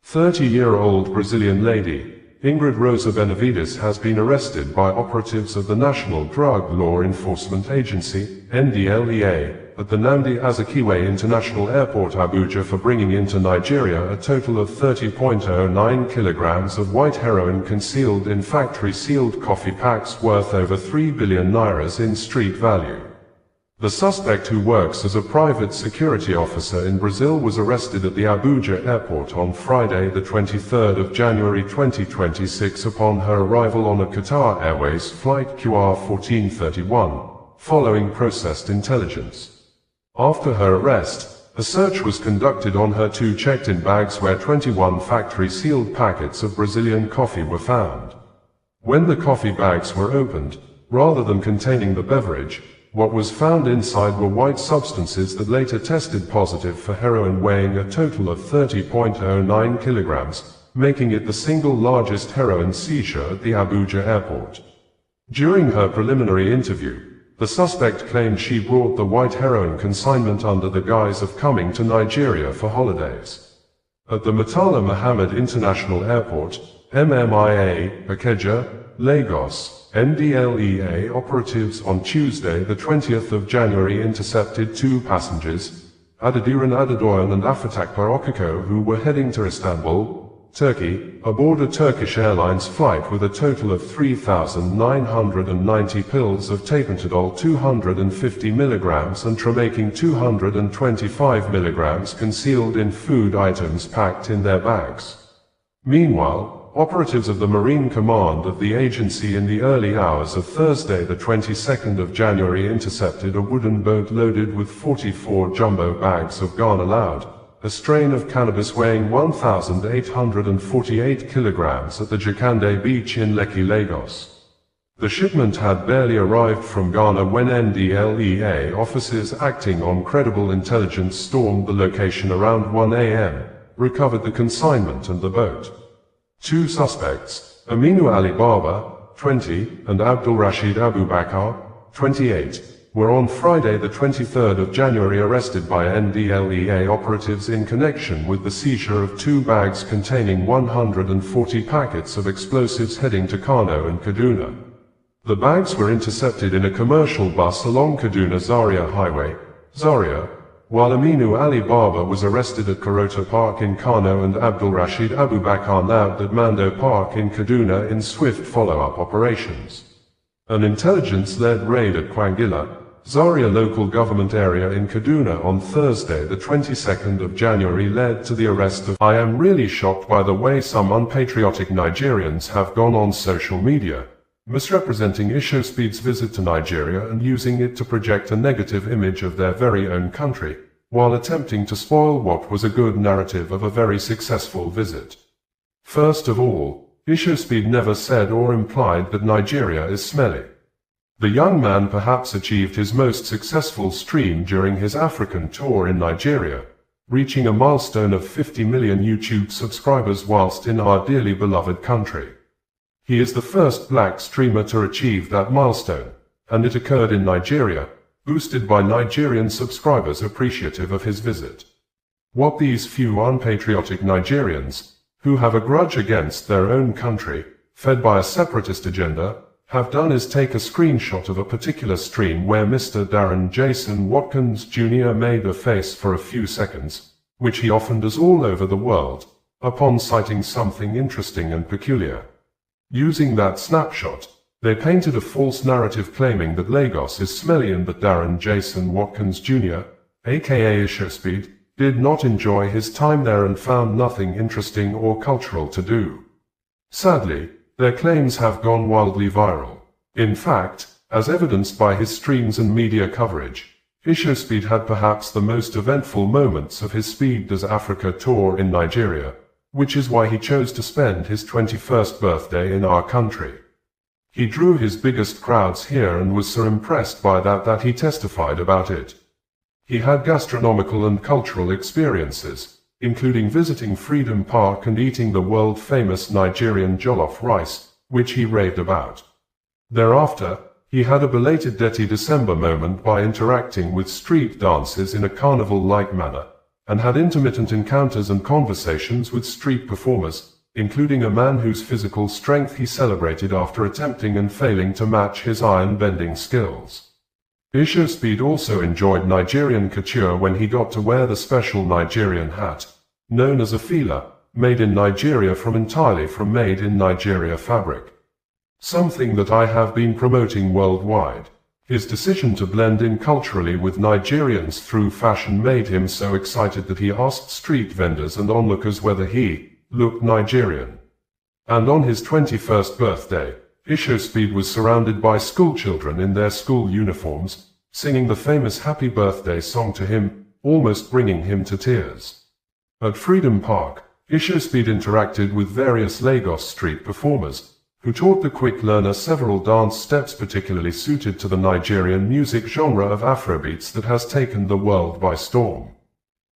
30-year-old Brazilian lady, Ingrid Rosa Benavides, has been arrested by operatives of the National Drug Law Enforcement Agency, NDLEA, at the Nnamdi Azikiwe International Airport, Abuja, for bringing into Nigeria a total of 30.09 kilograms of white heroin concealed in factory-sealed coffee packs worth over 3 billion naira in street value. The suspect, who works as a private security officer in Brazil, was arrested at the Abuja airport on Friday, the 23rd of January 2026, upon her arrival on a Qatar Airways flight QR1431, following processed intelligence. After her arrest, a search was conducted on her two checked-in bags, where 21 factory-sealed packets of Brazilian coffee were found. When the coffee bags were opened, rather than containing the beverage, what was found inside were white substances that later tested positive for heroin, weighing a total of 30.09 kilograms, making it the single largest heroin seizure at the Abuja airport. During her preliminary interview, the suspect claimed she brought the white heroin consignment under the guise of coming to Nigeria for holidays. At the Murtala Muhammed International Airport, MMIA, Ikeja, Lagos, NDLEA operatives on Tuesday, the 20th of January, intercepted two passengers, Adediran Adedoyan and Afatakbar Okiko, who were heading to Istanbul, Turkey, aboard a Turkish Airlines flight with a total of 3,990 pills of tapentadol 250 milligrams and tramaking 225 milligrams concealed in food items packed in their bags. Meanwhile, operatives of the Marine Command of the agency in the early hours of Thursday, the 22nd of January, intercepted a wooden boat loaded with 44 jumbo bags of Ghana Loud, a strain of cannabis weighing 1,848 kilograms, at the Jakande beach in Lekki, Lagos. The shipment had barely arrived from Ghana when NDLEA officers acting on credible intelligence stormed the location around 1 a.m., recovered the consignment and the boat. Two suspects, Aminu Ali Baba, 20, and Abdul Rashid Abubakar, 28, were on Friday, the 23rd of January, arrested by NDLEA operatives in connection with the seizure of two bags containing 140 packets of explosives heading to Kano and Kaduna. The bags were intercepted in a commercial bus along Kaduna-Zaria Highway, Zaria, while Aminu Ali Baba was arrested at Karota Park in Kano and Abdul Rashid Abubakar nabbed at Mando Park in Kaduna in swift follow-up operations. An intelligence-led raid at Kwangila, Zaria local government area in Kaduna on Thursday, the 22nd of January, led to the arrest of. I am really shocked by the way some unpatriotic Nigerians have gone on social media, misrepresenting IshowSpeed's visit to Nigeria and using it to project a negative image of their very own country, while attempting to spoil what was a good narrative of a very successful visit. First of all, IshowSpeed never said or implied that Nigeria is smelly. The young man perhaps achieved his most successful stream during his African tour in Nigeria, reaching a milestone of 50 million YouTube subscribers whilst in our dearly beloved country. He is the first black streamer to achieve that milestone, and it occurred in Nigeria, boosted by Nigerian subscribers appreciative of his visit. What these few unpatriotic Nigerians, who have a grudge against their own country, fed by a separatist agenda, have done is take a screenshot of a particular stream where Mr. Darren Jason Watkins Jr. made a face for a few seconds, which he often does all over the world, upon citing something interesting and peculiar. Using that snapshot, they painted a false narrative claiming that Lagos is smelly and that Darren Jason Watkins Jr., aka IshowSpeed, did not enjoy his time there and found nothing interesting or cultural to do. Sadly, their claims have gone wildly viral. In fact, as evidenced by his streams and media coverage, IshowSpeed had perhaps the most eventful moments of his Speed Does Africa tour in Nigeria, which is why he chose to spend his 21st birthday in our country. He drew his biggest crowds here and was so impressed by that he testified about it. He had gastronomical and cultural experiences, including visiting Freedom Park and eating the world-famous Nigerian jollof rice, which he raved about. Thereafter, he had a belated Dirty December moment by interacting with street dancers in a carnival-like manner, and had intermittent encounters and conversations with street performers, including a man whose physical strength he celebrated after attempting and failing to match his iron-bending skills. IshowSpeed also enjoyed Nigerian couture when he got to wear the special Nigerian hat, known as a fila, made in Nigeria entirely from made in Nigeria fabric. Something that I have been promoting worldwide. His decision to blend in culturally with Nigerians through fashion made him so excited that he asked street vendors and onlookers whether he looked Nigerian. And on his 21st birthday, IshowSpeed was surrounded by schoolchildren in their school uniforms, singing the famous Happy Birthday song to him, almost bringing him to tears. At Freedom Park, IshowSpeed interacted with various Lagos street performers, who taught the quick learner several dance steps particularly suited to the Nigerian music genre of Afrobeats that has taken the world by storm.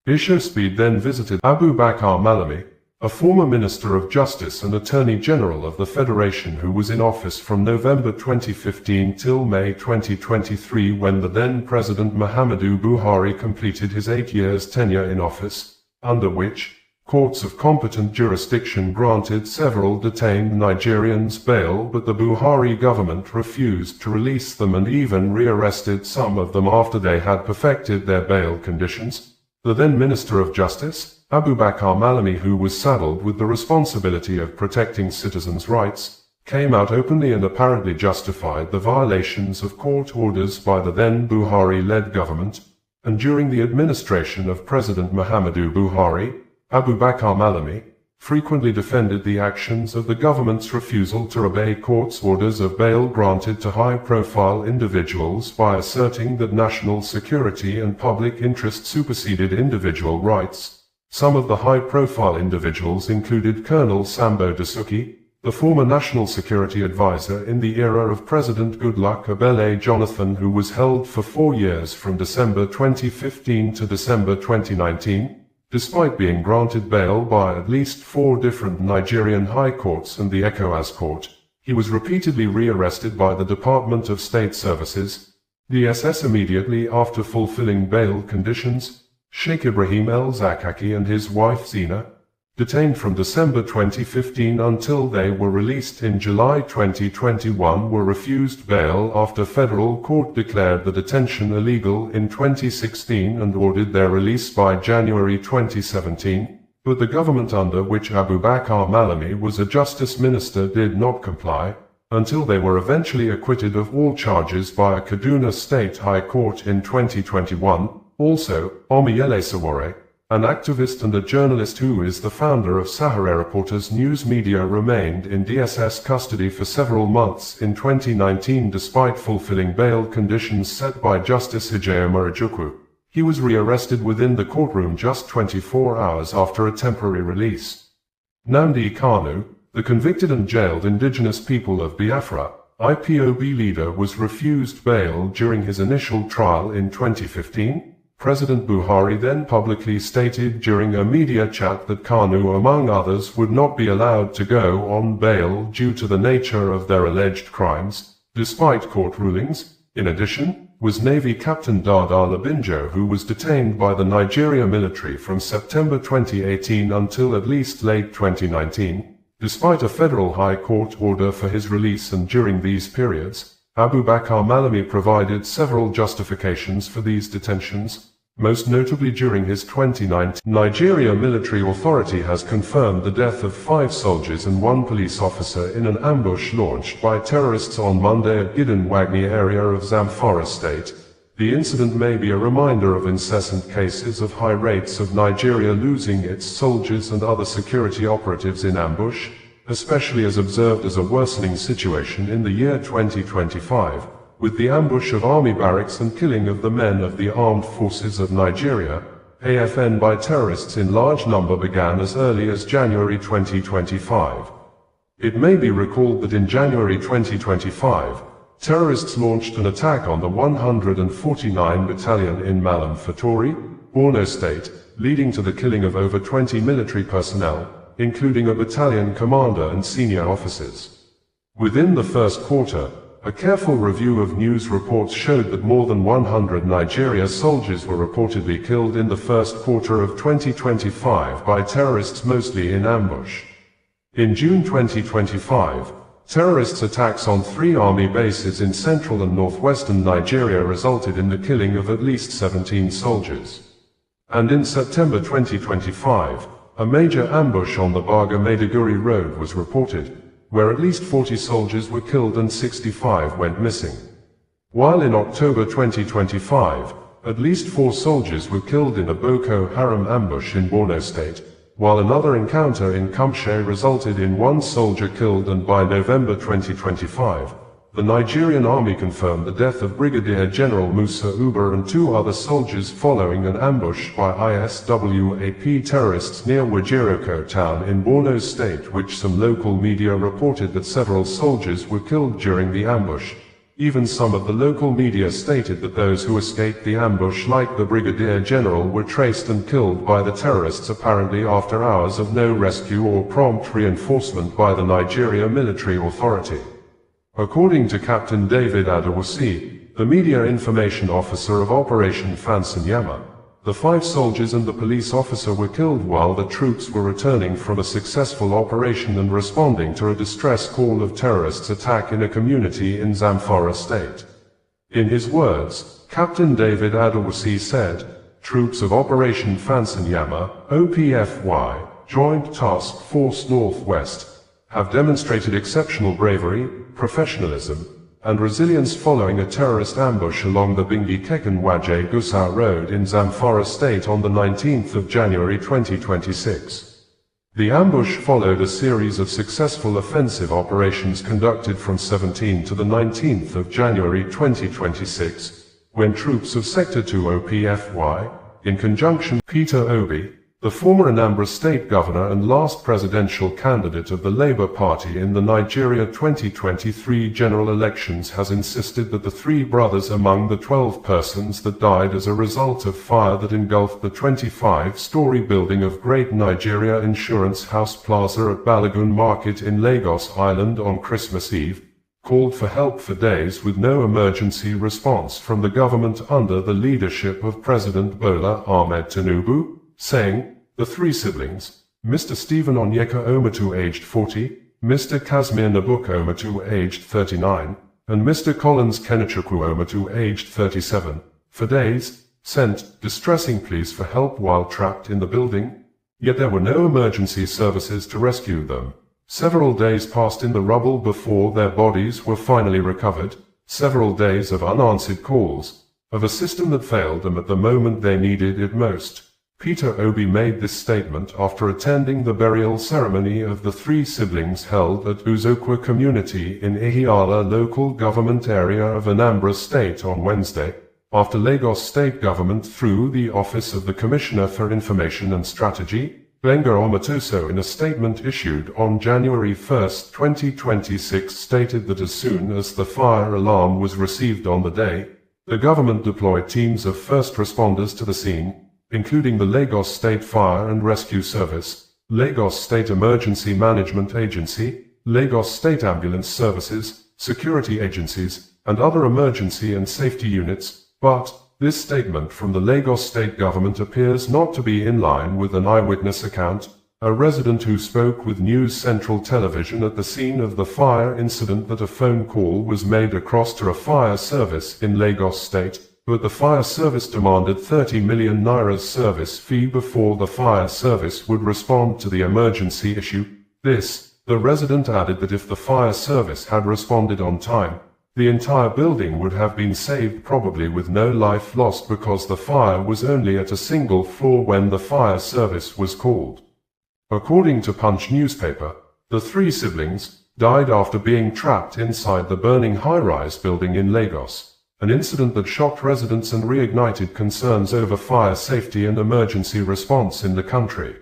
IshowSpeed then visited Abubakar Malami, a former Minister of Justice and Attorney General of the Federation who was in office from November 2015 till May 2023 when the then President Muhammadu Buhari completed his 8 years tenure in office, under which courts of competent jurisdiction granted several detained Nigerians bail, but the Buhari government refused to release them and even rearrested some of them after they had perfected their bail conditions. The then Minister of Justice, Abubakar Malami, who was saddled with the responsibility of protecting citizens' rights, came out openly and apparently justified the violations of court orders by the then Buhari-led government, and during the administration of President Muhammadu Buhari, Abubakar Malami frequently defended the actions of the government's refusal to obey court's orders of bail granted to high-profile individuals by asserting that national security and public interest superseded individual rights. Some of the high-profile individuals included Colonel Sambo Dasuki, the former National Security Advisor in the era of President Goodluck Ebele Jonathan, who was held for 4 years from December 2015 to December 2019. Despite being granted bail by at least 4 different Nigerian high courts and the ECOWAS court, he was repeatedly rearrested by the Department of State Services, DSS, immediately after fulfilling bail conditions. Sheikh Ibrahim El-Zakaki and his wife Zina, detained from December 2015 until they were released in July 2021, were refused bail after federal court declared the detention illegal in 2016 and ordered their release by January 2017, but the government under which Abubakar Malami was a justice minister did not comply, until they were eventually acquitted of all charges by a Kaduna State High Court in 2021. Also, Omiyele Sowore, an activist and a journalist who is the founder of Sahara Reporters News Media, remained in DSS custody for several months in 2019 despite fulfilling bail conditions set by Justice Ijeoma Ojukwu. He was rearrested within the courtroom just 24 hours after a temporary release. Nnamdi Kanu, the convicted and jailed indigenous people of Biafra, IPOB leader, was refused bail during his initial trial in 2015. President Buhari then publicly stated during a media chat that Kanu, among others, would not be allowed to go on bail due to the nature of their alleged crimes, despite court rulings. In addition, was Navy Captain Dada Labinjo, who was detained by the Nigeria military from September 2018 until at least late 2019, despite a federal high court order for his release, and during these periods, Abubakar Malami provided several justifications for these detentions. Most notably during his 2019, Nigeria military authority has confirmed the death of 5 soldiers and 1 police officer in an ambush launched by terrorists on Monday at Gidan Wagni area of Zamfara state. The incident may be a reminder of incessant cases of high rates of Nigeria losing its soldiers and other security operatives in ambush, especially as observed as a worsening situation in the year 2025. With the ambush of army barracks and killing of the men of the Armed Forces of Nigeria, AFN, by terrorists in large number began as early as January 2025. It may be recalled that in January 2025, terrorists launched an attack on the 149 Battalion in Malam Fatori, Borno State, leading to the killing of over 20 military personnel, including a battalion commander and senior officers. Within the first quarter, a careful review of news reports showed that more than 100 Nigeria soldiers were reportedly killed in the first quarter of 2025 by terrorists, mostly in ambush. In June 2025, terrorists' attacks on 3 army bases in central and northwestern Nigeria resulted in the killing of at least 17 soldiers. And in September 2025, a major ambush on the Baga-Maiduguri road was reported, where at least 40 soldiers were killed and 65 went missing. While in October 2025, at least 4 soldiers were killed in a Boko Haram ambush in Borno State, while another encounter in Kumshe resulted in 1 soldier killed, and by November 2025, the Nigerian army confirmed the death of Brigadier General Musa Uba and 2 other soldiers following an ambush by ISWAP terrorists near Wajiroko town in Borno State, which some local media reported that several soldiers were killed during the ambush. Even some of the local media stated that those who escaped the ambush, like the Brigadier General, were traced and killed by the terrorists apparently after hours of no rescue or prompt reinforcement by the Nigeria military authority. According to Captain David Adewusi, the media information officer of Operation Fansanyama, the 5 soldiers and the police officer were killed while the troops were returning from a successful operation and responding to a distress call of terrorists' attack in a community in Zamfara state. In his words, Captain David Adewusi said, "Troops of Operation Fansanyama, OPFY, Joint Task Force Northwest, have demonstrated exceptional bravery, professionalism, and resilience following a terrorist ambush along the Bingi-Kekan-Waje-Gusau Road in Zamfara State on the 19th of January 2026. The ambush followed a series of successful offensive operations conducted from 17 to the 19th of January 2026, when troops of Sector 2 OPFY, in conjunction with Peter Obi, the former Anambra State Governor and last presidential candidate of the Labour Party in the Nigeria 2023 general elections, has insisted that the 3 brothers among the 12 persons that died as a result of fire that engulfed the 25-story building of Great Nigeria Insurance House Plaza at Balogun Market in Lagos Island on Christmas Eve, called for help for days with no emergency response from the government under the leadership of President Bola Ahmed Tinubu, saying, the 3 siblings, Mr. Stephen Onyeka Omatu aged 40, Mr. Kazmir Nabuk Omatu aged 39, and Mr. Collins Kenechukwu Omatu aged 37, for days, sent distressing pleas for help while trapped in the building, yet there were no emergency services to rescue them. Several days passed in the rubble before their bodies were finally recovered, several days of unanswered calls, of a system that failed them at the moment they needed it most." Peter Obi made this statement after attending the burial ceremony of the 3 siblings held at Uzokwa community in Ihiala local government area of Anambra State on Wednesday, after Lagos State Government through the Office of the Commissioner for Information and Strategy, Benga Omatoso, in a statement issued on January 1, 2026 stated that as soon as the fire alarm was received on the day, the government deployed teams of first responders to the scene, including the Lagos State Fire and Rescue Service, Lagos State Emergency Management Agency, Lagos State Ambulance Services, security agencies, and other emergency and safety units, but this statement from the Lagos State Government appears not to be in line with an eyewitness account, a resident who spoke with News Central Television at the scene of the fire incident, that a phone call was made across to a fire service in Lagos State, but the fire service demanded 30 million naira's service fee before the fire service would respond to the emergency issue. The resident added that if the fire service had responded on time, the entire building would have been saved, probably with no life lost, because the fire was only at a single floor when the fire service was called. According to Punch newspaper, the 3 siblings died after being trapped inside the burning high-rise building in Lagos, an incident that shocked residents and reignited concerns over fire safety and emergency response in the country.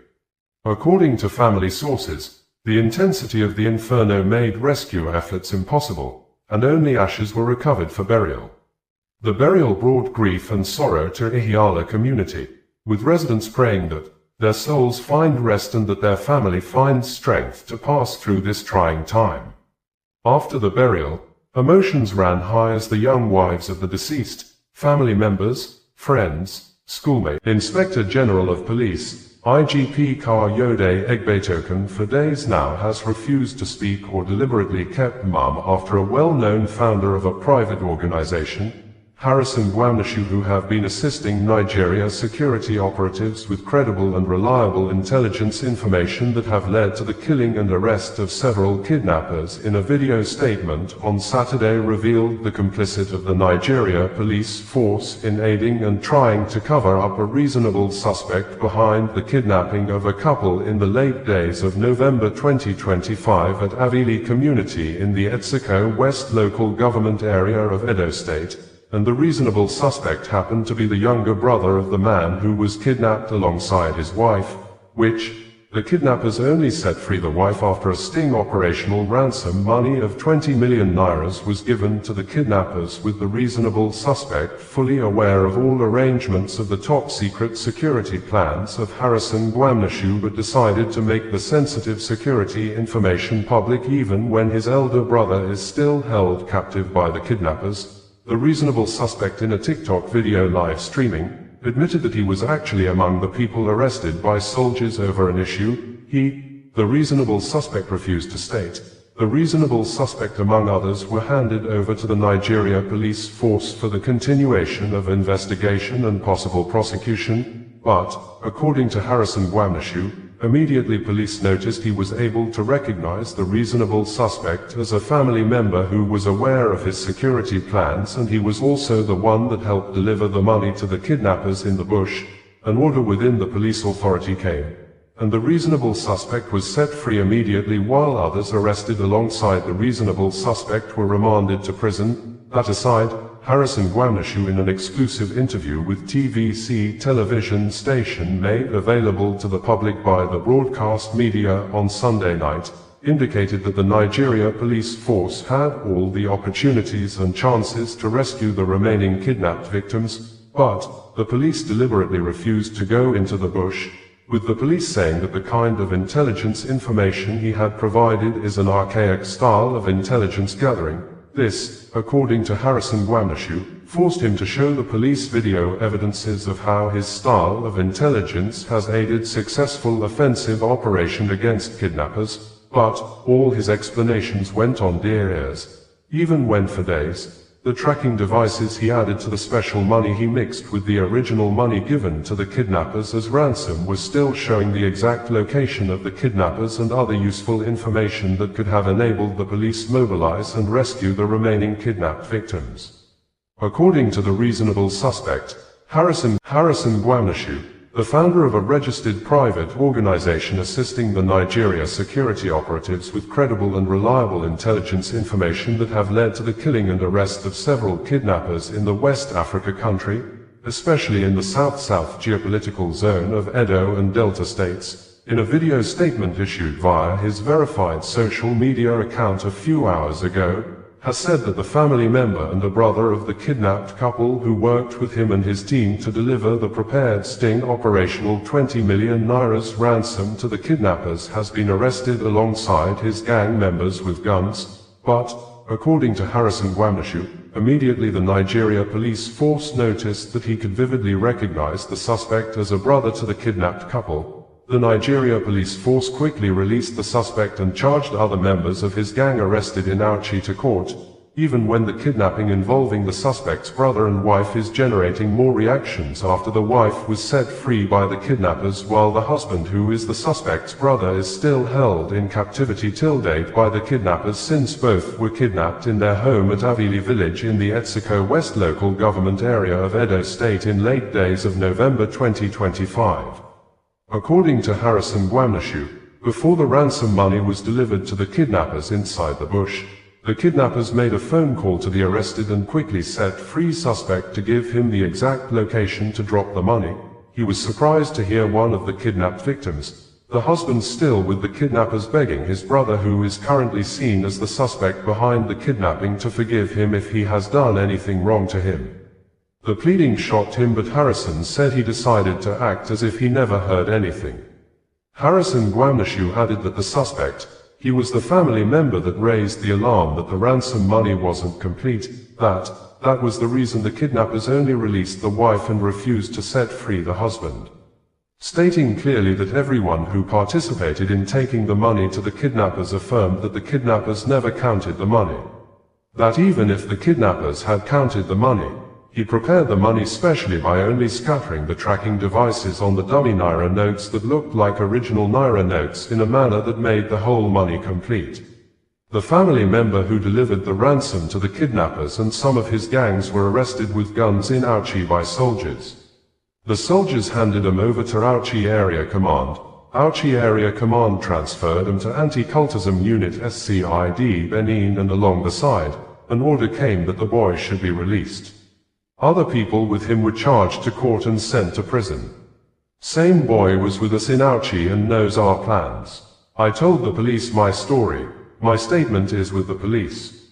According to family sources, the intensity of the inferno made rescue efforts impossible, and only ashes were recovered for burial. The burial brought grief and sorrow to Ihiala community, with residents praying that their souls find rest and that their family finds strength to pass through this trying time. After the burial, Emotions ran high as the young wives of the deceased, family members, friends, schoolmates. Inspector General of Police, IGP Kayode Egbetoken for days now has refused to speak or deliberately kept mum after a well-known founder of a private organization, Harrison Gwamnishu, who have been assisting Nigeria security operatives with credible and reliable intelligence information that have led to the killing and arrest of several kidnappers, in a video statement on Saturday revealed the complicit of the Nigeria police force in aiding and trying to cover up a reasonable suspect behind the kidnapping of a couple in the late days of November 2025 at Avili community in the Etsiko West local government area of Edo State. And the reasonable suspect happened to be the younger brother of the man who was kidnapped alongside his wife, which, the kidnappers only set free the wife after a sting operational ransom money of 20 million nairas was given to the kidnappers, with the reasonable suspect fully aware of all arrangements of the top-secret security plans of Harrison Gwamnishu, but decided to make the sensitive security information public even when his elder brother is still held captive by the kidnappers. The reasonable suspect, in a TikTok video live streaming, admitted that he was actually among the people arrested by soldiers over an issue. The reasonable suspect refused to state. The reasonable suspect, among others, were handed over to the Nigeria police force for the continuation of investigation and possible prosecution, but, according to Harrison Gwamnishu, immediately police noticed he was able to recognize the reasonable suspect as a family member who was aware of his security plans, and he was also the one that helped deliver the money to the kidnappers in the bush. An order within the police authority came, and the reasonable suspect was set free immediately, while others arrested alongside the reasonable suspect were remanded to prison. That aside, Harrison Gwamnishu, in an exclusive interview with TVC television station made available to the public by the broadcast media on Sunday night, indicated that the Nigeria police force had all the opportunities and chances to rescue the remaining kidnapped victims, but the police deliberately refused to go into the bush, with the police saying that the kind of intelligence information he had provided is an archaic style of intelligence gathering. This, according to Harrison Gwamnishu, forced him to show the police video evidences of how his style of intelligence has aided successful offensive operation against kidnappers, but all his explanations went on deaf ears. Even when for days, the tracking devices he added to the special money he mixed with the original money given to the kidnappers as ransom was still showing the exact location of the kidnappers and other useful information that could have enabled the police mobilize and rescue the remaining kidnapped victims. According to the reasonable suspect, Harrison Gwamnishu, the founder of a registered private organization assisting the Nigeria security operatives with credible and reliable intelligence information that have led to the killing and arrest of several kidnappers in the West Africa country, especially in the South-South geopolitical zone of Edo and Delta states, in a video statement issued via his verified social media account a few hours ago, has said that the family member and a brother of the kidnapped couple who worked with him and his team to deliver the prepared sting operational 20 million nairas ransom to the kidnappers has been arrested alongside his gang members with guns, but, according to Harrison Gwamnishu, immediately the Nigeria police force noticed that he could vividly recognize the suspect as a brother to the kidnapped couple. The Nigeria police force quickly released the suspect and charged other members of his gang arrested in Auchi to court, even when the kidnapping involving the suspect's brother and wife is generating more reactions after the wife was set free by the kidnappers, while the husband, who is the suspect's brother, is still held in captivity till date by the kidnappers, since both were kidnapped in their home at Avili village in the Etsiko West local government area of Edo State in late days of November 2025. According to Harrison Gwamnishu, before the ransom money was delivered to the kidnappers inside the bush, the kidnappers made a phone call to the arrested and quickly set free suspect to give him the exact location to drop the money. He was surprised to hear one of the kidnapped victims, the husband still with the kidnappers, begging his brother, who is currently seen as the suspect behind the kidnapping, to forgive him if he has done anything wrong to him. The pleading shocked him, but Harrison said he decided to act as if he never heard anything. Harrison Gwamnishu added that the suspect, he was the family member that raised the alarm that the ransom money wasn't complete, that was the reason the kidnappers only released the wife and refused to set free the husband. Stating clearly that everyone who participated in taking the money to the kidnappers affirmed that the kidnappers never counted the money. That even if the kidnappers had counted the money, he prepared the money specially by only scattering the tracking devices on the dummy Naira notes that looked like original Naira notes in a manner that made the whole money complete. The family member who delivered the ransom to the kidnappers and some of his gangs were arrested with guns in Auchi by soldiers. The soldiers handed them over to Auchi Area Command. Auchi Area Command transferred them to Anti-Cultism Unit SCID Benin, and along the side, an order came that the boy should be released. Other people with him were charged to court and sent to prison. Same boy was with us in Auchi and knows our plans. I told the police my story. My statement is with the police.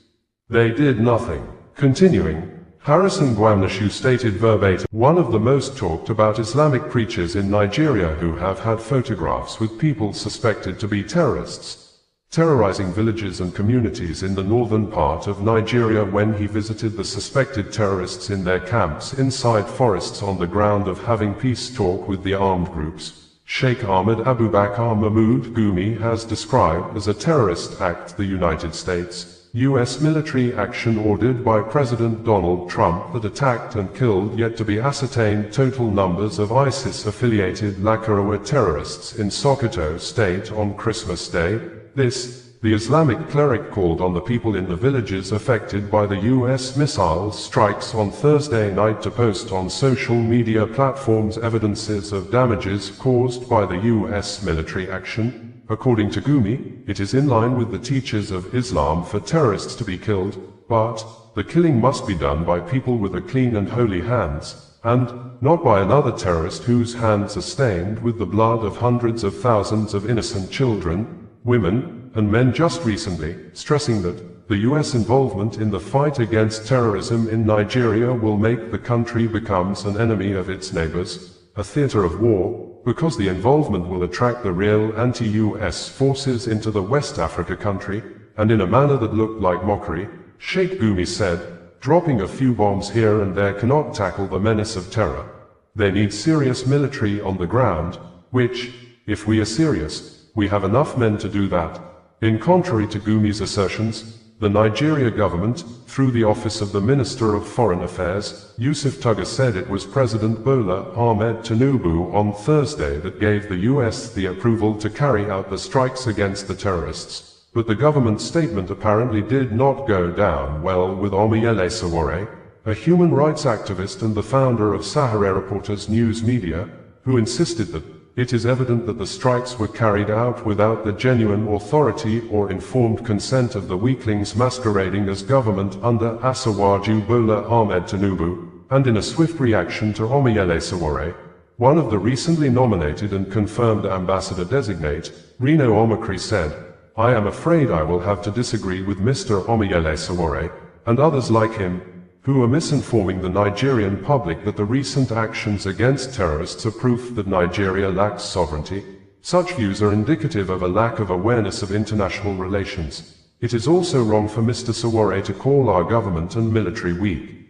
They did nothing. Continuing, Harrison Gwamnishu stated verbatim, one of the most talked about Islamic preachers in Nigeria who have had photographs with people suspected to be terrorists, terrorizing villages and communities in the northern part of Nigeria when he visited the suspected terrorists in their camps inside forests on the ground of having peace talk with the armed groups. Sheikh Ahmed Abubakar Mahmoud Gumi has described as a terrorist act the United States U.S. military action ordered by President Donald Trump that attacked and killed yet to be ascertained total numbers of ISIS-affiliated Lakurawa terrorists in Sokoto state on Christmas Day. The Islamic cleric called on the people in the villages affected by the U.S. missile strikes on Thursday night to post on social media platforms evidences of damages caused by the U.S. military action. According to Gumi, it is in line with the teachings of Islam for terrorists to be killed, but the killing must be done by people with a clean and holy hands, and not by another terrorist whose hands are stained with the blood of hundreds of thousands of innocent children, women, and men. Just recently, stressing that the U.S. involvement in the fight against terrorism in Nigeria will make the country becomes an enemy of its neighbors, a theater of war, because the involvement will attract the real anti-U.S. forces into the West Africa country, and in a manner that looked like mockery. Sheikh Gumi said, dropping a few bombs here and there cannot tackle the menace of terror. They need serious military on the ground, which, if we are serious, we have enough men to do that. In contrary to Gumi's assertions, the Nigeria government, through the office of the Minister of Foreign Affairs, Yusuf Tuga, said it was President Bola Ahmed Tinubu on Thursday that gave the US the approval to carry out the strikes against the terrorists. But the government statement apparently did not go down well with Omiyele Sowore, a human rights activist and the founder of Sahara Reporters News Media, who insisted that it is evident that the strikes were carried out without the genuine authority or informed consent of the weaklings masquerading as government under Asiwaju Bola Ahmed Tinubu, and in a swift reaction to Omiyele Sowore, one of the recently nominated and confirmed ambassador-designate, Reno Omokri said, I am afraid I will have to disagree with Mr. Omiyele Sowore, and others like him, who are misinforming the Nigerian public that the recent actions against terrorists are proof that Nigeria lacks sovereignty. Such views are indicative of a lack of awareness of international relations. It is also wrong for Mr. Sowore to call our government and military weak.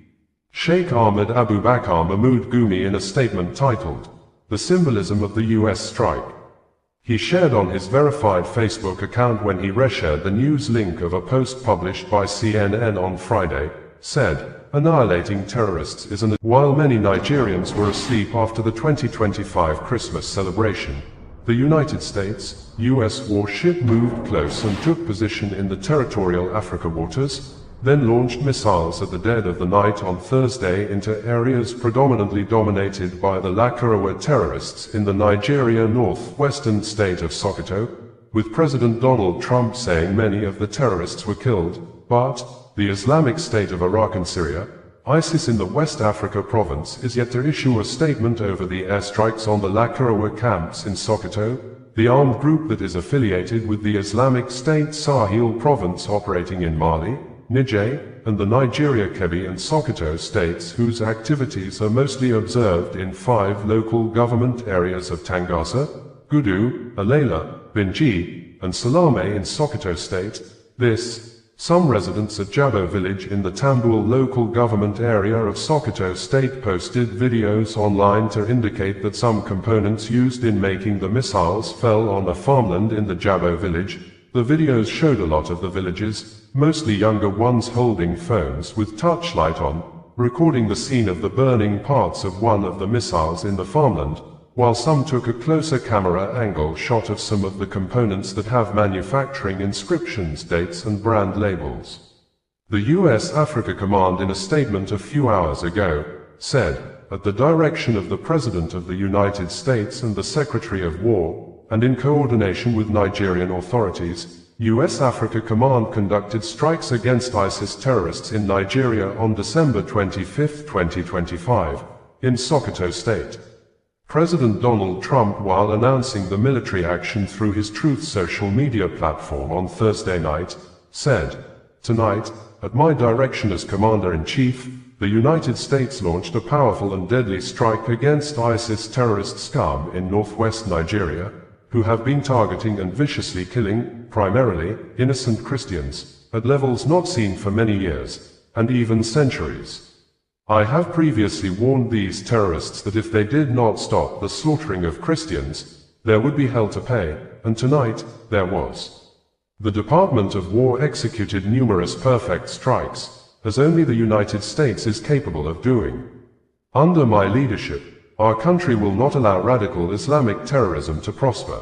Sheikh Ahmed Abubakar Mahmoud Gumi, in a statement titled, The Symbolism of the U.S. Strike, he shared on his verified Facebook account when he reshared the news link of a post published by CNN on Friday, said, annihilating terrorists is while many Nigerians were asleep after the 2025 Christmas celebration, the United States, U.S. warship moved close and took position in the territorial Africa waters, then launched missiles at the dead of the night on Thursday into areas predominantly dominated by the Lakurawa terrorists in the Nigeria northwestern state of Sokoto, with President Donald Trump saying many of the terrorists were killed, but the Islamic State of Iraq and Syria, ISIS in the West Africa province, is yet to issue a statement over the airstrikes on the Lakurawa camps in Sokoto, the armed group that is affiliated with the Islamic State Sahel province operating in Mali, Niger, and the Nigeria Kebbi and Sokoto states, whose activities are mostly observed in 5 local government areas of Tangasa, Gudu, Alela, Binji, and Salame in Sokoto State. Some residents at Jabo village in the Tambul local government area of Sokoto State posted videos online to indicate that some components used in making the missiles fell on a farmland in the Jabo village. The videos showed a lot of the villagers, mostly younger ones, holding phones with touchlight on, recording the scene of the burning parts of one of the missiles in the farmland, while some took a closer camera angle shot of some of the components that have manufacturing inscriptions, dates and brand labels. The U.S. Africa Command, in a statement a few hours ago, said, at the direction of the President of the United States and the Secretary of War, and in coordination with Nigerian authorities, U.S. Africa Command conducted strikes against ISIS terrorists in Nigeria on December 25, 2025, in Sokoto State. President Donald Trump, while announcing the military action through his Truth social media platform on Thursday night, said, "Tonight, at my direction as Commander-in-Chief, the United States launched a powerful and deadly strike against ISIS terrorist scum in northwest Nigeria, who have been targeting and viciously killing, primarily, innocent Christians, at levels not seen for many years, and even centuries. I have previously warned these terrorists that if they did not stop the slaughtering of Christians, there would be hell to pay, and tonight, there was." The Department of War executed numerous perfect strikes, as only the United States is capable of doing. Under my leadership, our country will not allow radical Islamic terrorism to prosper.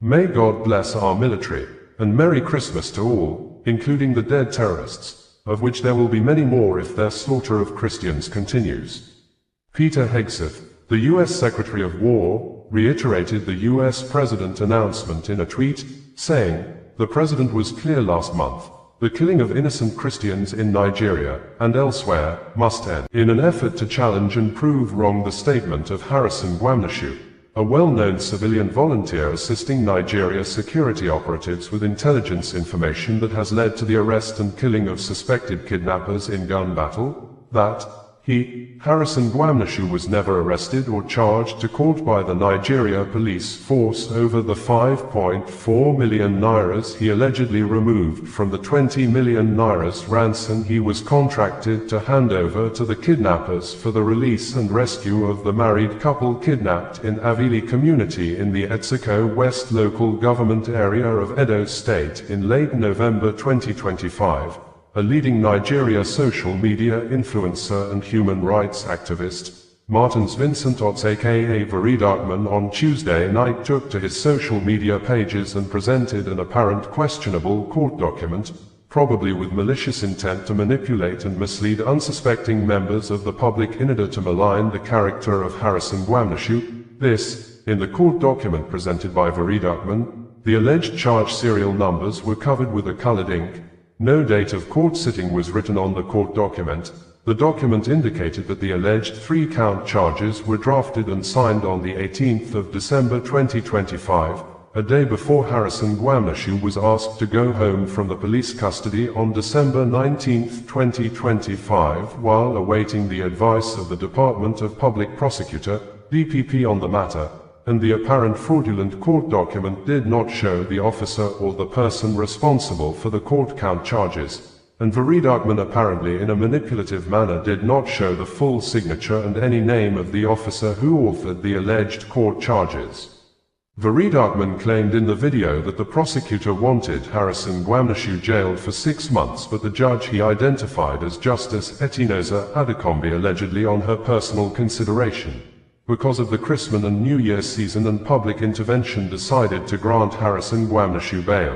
May God bless our military, and Merry Christmas to all, including the dead terrorists, of which there will be many more if their slaughter of Christians continues. Peter Hegseth, the U.S. Secretary of War, reiterated the U.S. President's announcement in a tweet, saying, "The President was clear last month. The killing of innocent Christians in Nigeria, and elsewhere, must end." In an effort to challenge and prove wrong the statement of Harrison Gwamnishu, a well-known civilian volunteer assisting Nigeria security operatives with intelligence information that has led to the arrest and killing of suspected kidnappers in gun battle, that Harrison Gwamnishu was never arrested or charged to court by the Nigeria police force over the 5.4 million nairas he allegedly removed from the 20 million nairas ransom he was contracted to hand over to the kidnappers for the release and rescue of the married couple kidnapped in Avili community in the Etsiko West local government area of Edo State in late November 2025. A leading Nigeria social media influencer and human rights activist, Martins Vincent Otts aka Veridakman, on Tuesday night took to his social media pages and presented an apparent questionable court document, probably with malicious intent to manipulate and mislead unsuspecting members of the public in order to malign the character of Harrison Gwamnishu. In the court document presented by Veridakman, the alleged charge serial numbers were covered with a colored ink. No date of court sitting was written on the court document. The document indicated that the alleged 3-count charges were drafted and signed on the 18th of December 2025, a day before Harrison Gwamnishu was asked to go home from the police custody on December 19, 2025, while awaiting the advice of the Department of Public Prosecutor, DPP, on the matter. And the apparent fraudulent court document did not show the officer or the person responsible for the court count charges, and Veridakman apparently in a manipulative manner did not show the full signature and any name of the officer who authored the alleged court charges. Veridakman claimed in the video that the prosecutor wanted Harrison Gwamnishu jailed for 6 months, but the judge he identified as Justice Etinosa Adekombi allegedly on her personal consideration, because of the Christmas and New Year season and public intervention, decided to grant Harrison Gwamnishu bail.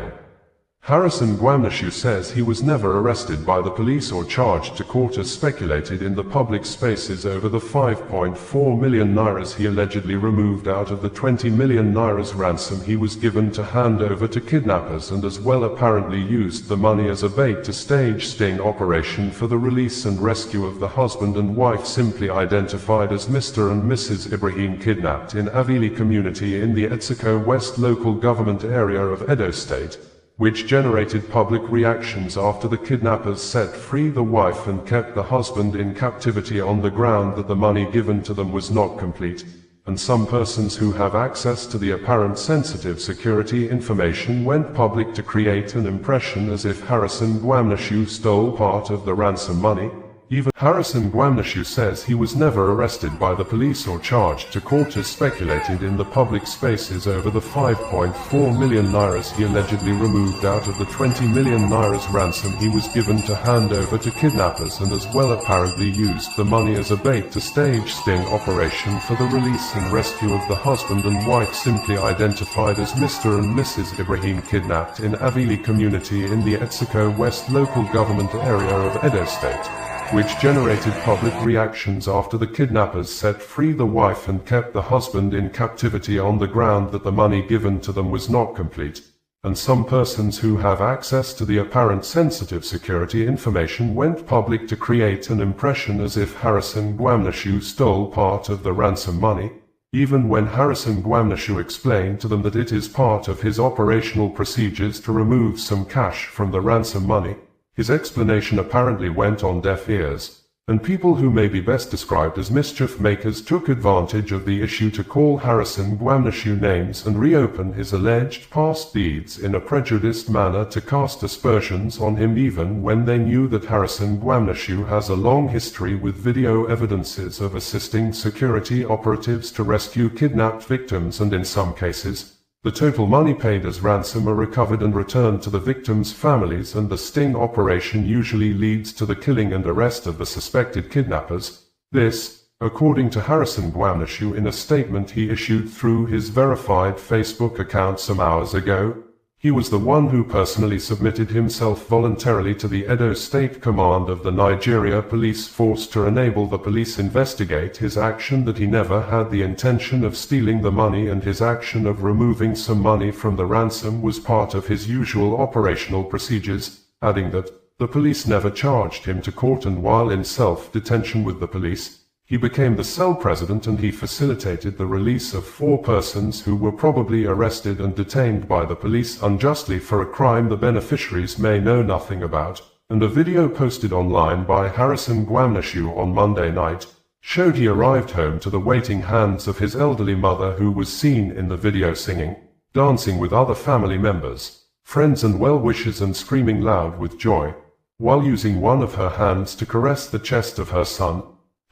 Harrison Gwamnishu says he was never arrested by the police or charged to court as speculated in the public spaces over the 5.4 million nairas he allegedly removed out of the 20 million nairas ransom he was given to hand over to kidnappers, and as well apparently used the money as a bait to stage sting operation for the release and rescue of the husband and wife simply identified as Mr. and Mrs. Ibrahim, kidnapped in Avili community in the Etsiko West local government area of Edo State, which generated public reactions after the kidnappers set free the wife and kept the husband in captivity on the ground that the money given to them was not complete. and some persons who have access to the apparent sensitive security information went public to create an impression as if Gwamnishu stole part of the ransom money. Even Gwamnishu says he was never arrested by the police or charged to court as speculated in the public spaces over the 5.4 million nairas he allegedly removed out of the 20 million nairas ransom he was given to hand over to kidnappers, and as well apparently used the money as a bait to stage sting operation for the release and rescue of the husband and wife simply identified as Mr. and Mrs. Ibrahim, kidnapped in Avili community in the Etsiko West local government area of Edo State, which generated public reactions after the kidnappers set free the wife and kept the husband in captivity on the ground that the money given to them was not complete, and some persons who have access to the apparent sensitive security information went public to create an impression as if Gwamnishu stole part of the ransom money, even when Gwamnishu explained to them that it is part of his operational procedures to remove some cash from the ransom money. His explanation apparently went on deaf ears, and people who may be best described as mischief makers took advantage of the issue to call Gwamnishu names and reopen his alleged past deeds in a prejudiced manner to cast aspersions on him, even when they knew that Gwamnishu has a long history with video evidences of assisting security operatives to rescue kidnapped victims, and in some cases, the total money paid as ransom are recovered and returned to the victims' families, and the sting operation usually leads to the killing and arrest of the suspected kidnappers. This, according to Gwamnishu in a statement he issued through his verified Facebook account some hours ago. He was the one who personally submitted himself voluntarily to the Edo State Command of the Nigeria Police Force to enable the police investigate his action, that he never had the intention of stealing the money, and his action of removing some money from the ransom was part of his usual operational procedures, adding that the police never charged him to court, and while in self-detention with the police, he became the cell president and he facilitated the release of 4 persons who were probably arrested and detained by the police unjustly for a crime the beneficiaries may know nothing about, and a video posted online by Gwamnishu on Monday night showed he arrived home to the waiting hands of his elderly mother, who was seen in the video singing, dancing with other family members, friends and well-wishers, and screaming loud with joy, while using one of her hands to caress the chest of her son,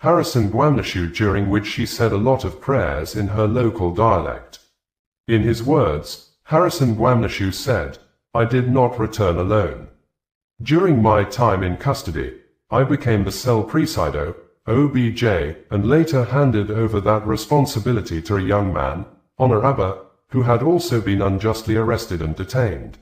Gwamnishu, during which she said a lot of prayers in her local dialect. In his words, Gwamnishu said, "I did not return alone. During my time in custody, I became the cell presido, OBJ, and later handed over that responsibility to a young man, Honorable, who had also been unjustly arrested and detained.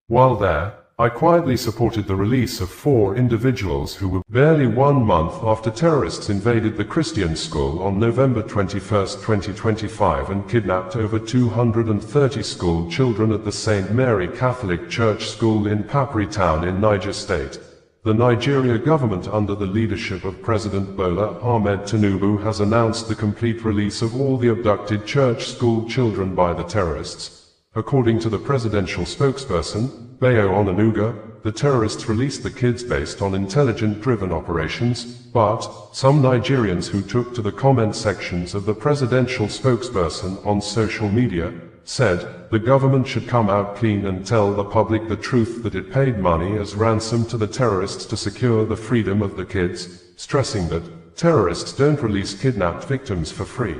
While there, I quietly supported the release of 4 individuals who were barely 1 month after terrorists invaded the Christian school on November 21, 2025 and kidnapped over 230 school children at the St. Mary Catholic Church School in Papri Town in Niger State. The Nigeria government, under the leadership of President Bola Ahmed Tinubu, has announced the complete release of all the abducted church school children by the terrorists. According to the presidential spokesperson, Bayo Onanuga, the terrorists released the kids based on intelligence-driven operations, but some Nigerians who took to the comment sections of the presidential spokesperson on social media said the government should come out clean and tell the public the truth that it paid money as ransom to the terrorists to secure the freedom of the kids, stressing that terrorists don't release kidnapped victims for free.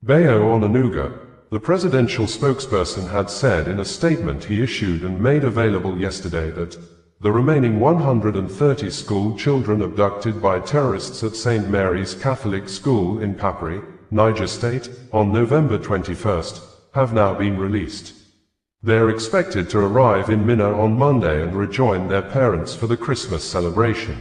Bayo Onanuga, the presidential spokesperson, had said in a statement he issued and made available yesterday that the remaining 130 school children abducted by terrorists at St. Mary's Catholic School in Papri, Niger State, on November 21st, have now been released. They are expected to arrive in Minna on Monday and rejoin their parents for the Christmas celebration.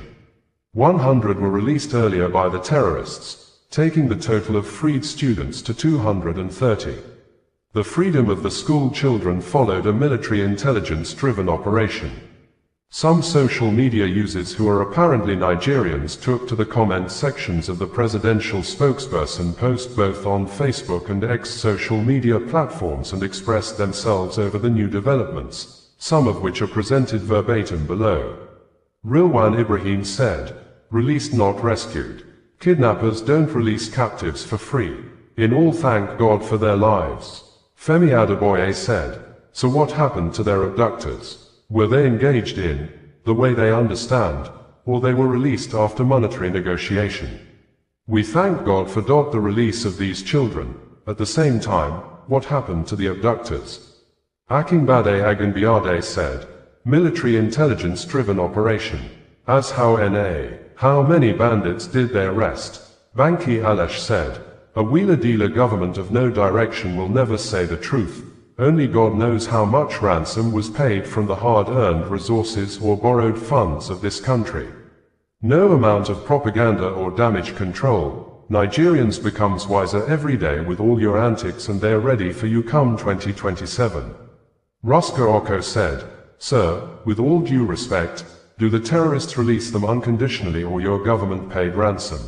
100 were released earlier by the terrorists, taking the total of freed students to 230. The freedom of the school children followed a military intelligence-driven operation. Some social media users who are apparently Nigerians took to the comment sections of the presidential spokesperson post both on Facebook and X social media platforms and expressed themselves over the new developments, some of which are presented verbatim below. Rilwan Ibrahim said, "Released not rescued. Kidnappers don't release captives for free. In all thank God for their lives. Femi Adeboye said. So what happened to their abductors? Were they engaged in the way they understand, or they were released after monetary negotiation? We thank God for the release of these children. At the same time, what happened to the abductors? Akingbade Aganbiade said, military intelligence-driven operation. As how many bandits did they arrest? Banki Alesh said, a wheeler-dealer government of no direction will never say the truth. Only God knows how much ransom was paid from the hard-earned resources or borrowed funds of this country. No amount of propaganda or damage control. Nigerians becomes wiser every day with all your antics, and they're ready for you come 2027. Roscoe Oko said, Sir, with all due respect, do the terrorists release them unconditionally or your government paid ransom?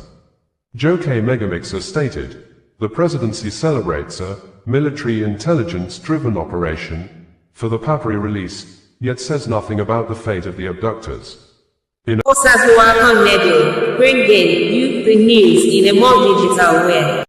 Joke Megamixer stated, the presidency celebrates a military intelligence-driven operation for the Papri release, yet says nothing about the fate of the abductors. Bringing you the news in a more digital way.